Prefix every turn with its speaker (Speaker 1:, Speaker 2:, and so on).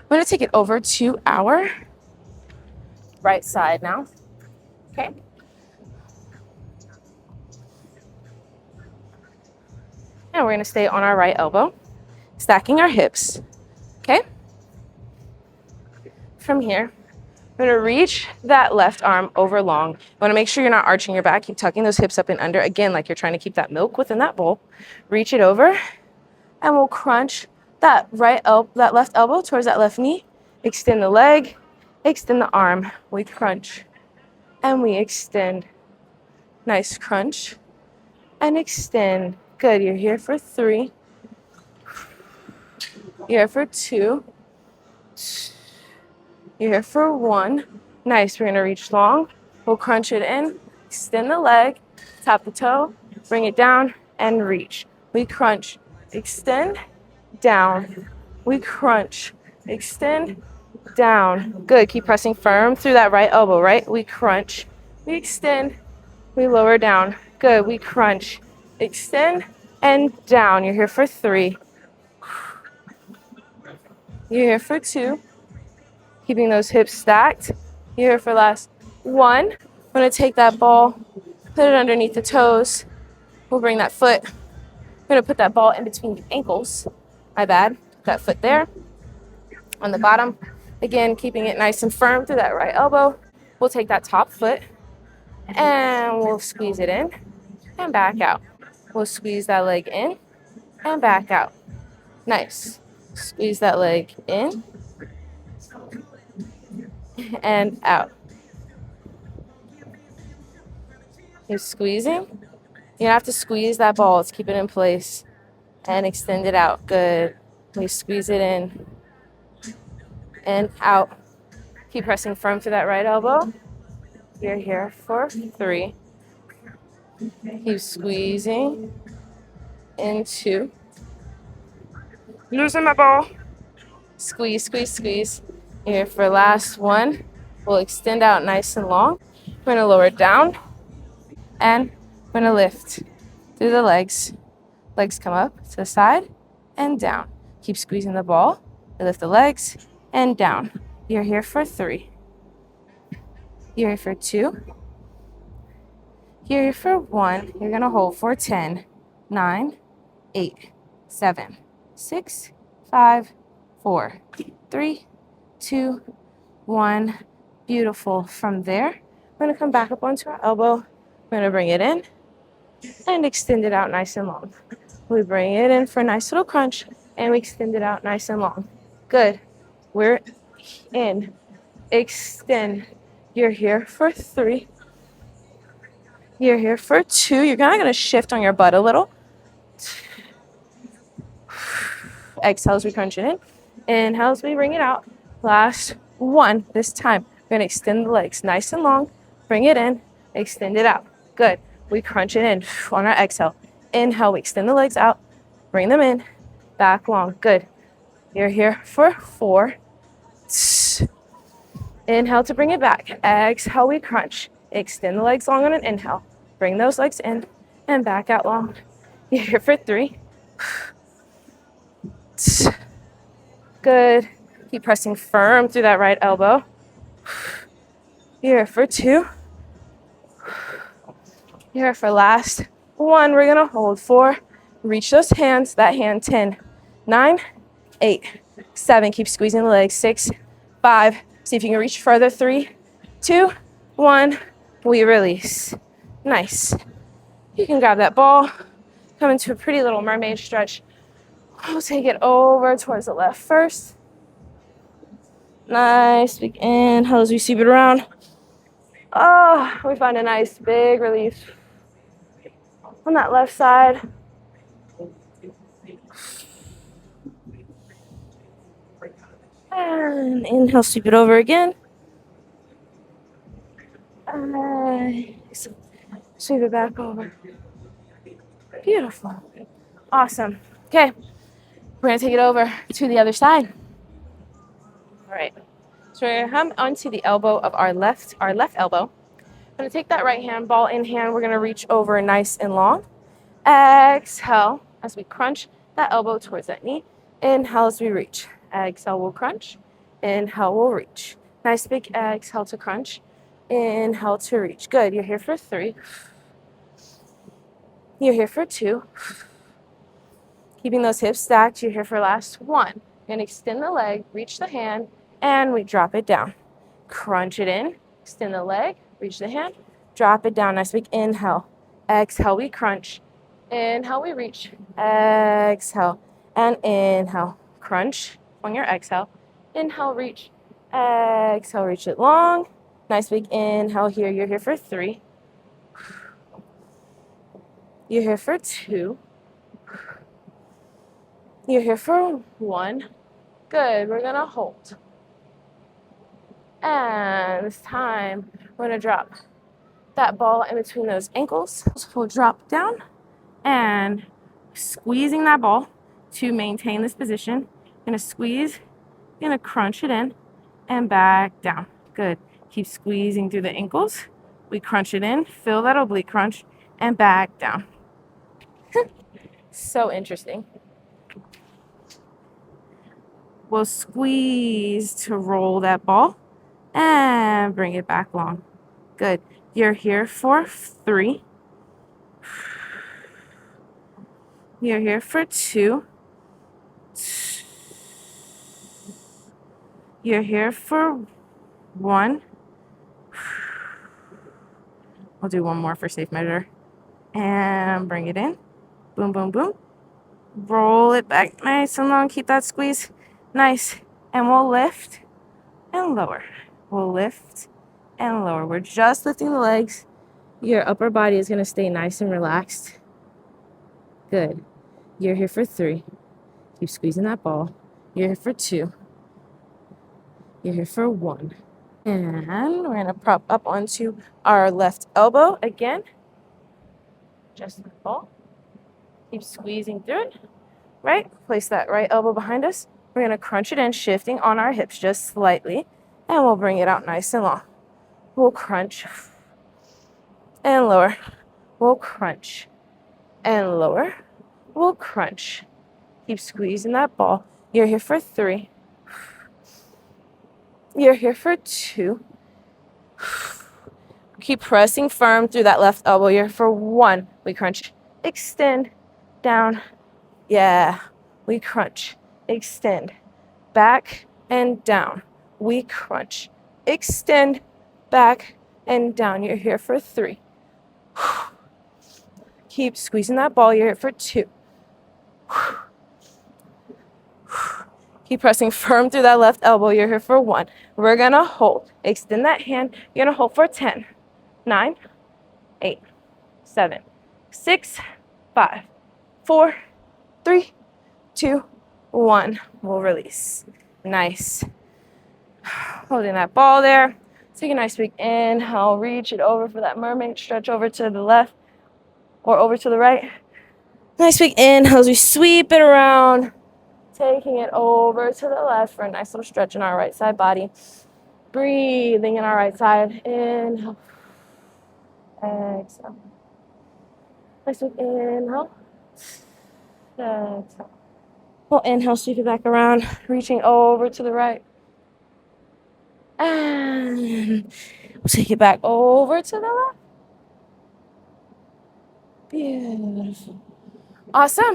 Speaker 1: We're gonna take it over to our right side now, okay? And we're gonna stay on our right elbow, stacking our hips, okay? From here, we're gonna reach that left arm over long. You wanna make sure you're not arching your back. Keep tucking those hips up and under. Again, like you're trying to keep that milk within that bowl. Reach it over, and we'll crunch that that left elbow towards that left knee. Extend the leg, extend the arm. We crunch, and we extend. Nice crunch, and extend. Good, you're here for 3. You're here for 2. You're here for 1. Nice, we're gonna reach long. We'll crunch it in, extend the leg, tap the toe, bring it down, and reach. We crunch, extend, down. We crunch, extend, down. Good, keep pressing firm through that right elbow, right? We crunch, we extend, we lower down. Good, we crunch, extend, and down. You're here for 3. You're here for 2. Keeping those hips stacked. You're here for last 1. I'm gonna take that ball, put it underneath the toes. We'll bring that foot. I'm gonna put that ball in between the ankles. My bad. Put that foot there on the bottom. Again, keeping it nice and firm through that right elbow. We'll take that top foot and we'll squeeze it in and back out. We'll squeeze that leg in and back out. Nice. Squeeze that leg in and out. You're squeezing. You have to squeeze that ball to keep it in place and extend it out. Good. We squeeze it in and out. Keep pressing firm to that right elbow. You're here for 3. Keep squeezing into. Loosen my ball. Squeeze, squeeze, squeeze. You're here for last 1. We'll extend out nice and long. We're gonna lower it down and we're gonna lift through the legs. Legs come up to the side and down. Keep squeezing the ball. We lift the legs and down. You're here for 3. You're here for 2. You're here for 1. You're gonna hold for 10, 9, 8, 7, 6, 5, 4, 3, 2, 1. Beautiful. From there, we're gonna come back up onto our elbow. We're gonna bring it in and extend it out nice and long. We bring it in for a nice little crunch and we extend it out nice and long. Good. We're in. Extend. You're here for 3. You're here for 2. You're kind of going to shift on your butt a little. Exhale as we crunch it in. Inhale as we bring it out. Last 1. This time, we're going to extend the legs nice and long. Bring it in. Extend it out. Good. We crunch it in on our exhale. Inhale, we extend the legs out. Bring them in. Back long. Good. You're here for 4. Inhale to bring it back. Exhale, we crunch. Extend the legs long on an inhale. Bring those legs in and back out long. You're here for 3. Good. Keep pressing firm through that right elbow. You're here for 2. You're here for last 1. We're going to hold 4. Reach those hands. That hand 10, 9, 8, 7. Keep squeezing the legs. 6, 5. See if you can reach further. 3, 2, 1. We release. Nice. You can grab that ball. Come into a pretty little mermaid stretch. We'll take it over towards the left first. Nice. Big inhale as we sweep it around. Oh, we find a nice big release on that left side. And inhale, sweep it over again. Sweep it back over. Beautiful. Awesome. Okay. We're going to take it over to the other side. All right. So we're going to come onto the elbow of our left elbow. I'm going to take that right hand, ball in hand. We're going to reach over nice and long. Exhale as we crunch that elbow towards that knee. Inhale as we reach. Exhale, we'll crunch. Inhale, we'll reach. Nice big exhale to crunch. Inhale to reach. Good. You're here for 3. You're here for 2. Keeping those hips stacked. You're here for last 1. You're going to extend the leg, reach the hand, and we drop it down. Crunch it in. Extend the leg, reach the hand, drop it down. Nice big inhale. Exhale, we crunch. Inhale, we reach. Exhale, and inhale. Crunch on your exhale. Inhale, reach. Exhale, reach it long. Nice big inhale here. You're here for 3. You're here for 2. You're here for 1. Good. We're going to hold. And this time, we're going to drop that ball in between those ankles. We'll drop down and squeezing that ball to maintain this position. Going to squeeze, going to crunch it in and back down. Good. Keep squeezing through the ankles. We crunch it in, feel that oblique crunch, and back down. So interesting. We'll squeeze to roll that ball and bring it back long. Good. You're here for 3. You're here for 2. You're here for 1. I'll do one more for safe measure. And bring it in. Boom, boom, boom. Roll it back nice and long. Keep that squeeze. Nice. And we'll lift and lower. We'll lift and lower. We're just lifting the legs. Your upper body is going to stay nice and relaxed. Good. You're here for 3. Keep squeezing that ball. You're here for 2. You're here for 1. And we're going to prop up onto our left elbow again. Just the ball. Keep squeezing through it. Right? Place that right elbow behind us. We're going to crunch it in, shifting on our hips just slightly. And we'll bring it out nice and long. We'll crunch and lower. We'll crunch and lower. We'll crunch. Keep squeezing that ball. You're here for 3. You're here for 2. Keep pressing firm through that left elbow. You're here for 1. We crunch. Extend. Down. Yeah. We crunch. Extend. Back and down. We crunch. Extend. Back and down. You're here for 3. Keep squeezing that ball. You're here for 2. Keep pressing firm through that left elbow. You're here for 1. We're going to hold. Extend that hand. You're going to hold for 10, 9, 8, 7, 6, 5, 4, 3, 2, 1. We'll release. Nice. Holding that ball there. Take a nice big inhale. Reach it over for that mermaid. Stretch over to the left or over to the right. Nice big inhale as we sweep it around. Taking it over to the left for a nice little stretch in our right side body. Breathing in our right side. Inhale. Exhale. Nice big inhale. Exhale. We'll inhale, sweep it back around. Reaching over to the right. And we'll take it back over to the left. Beautiful. Awesome.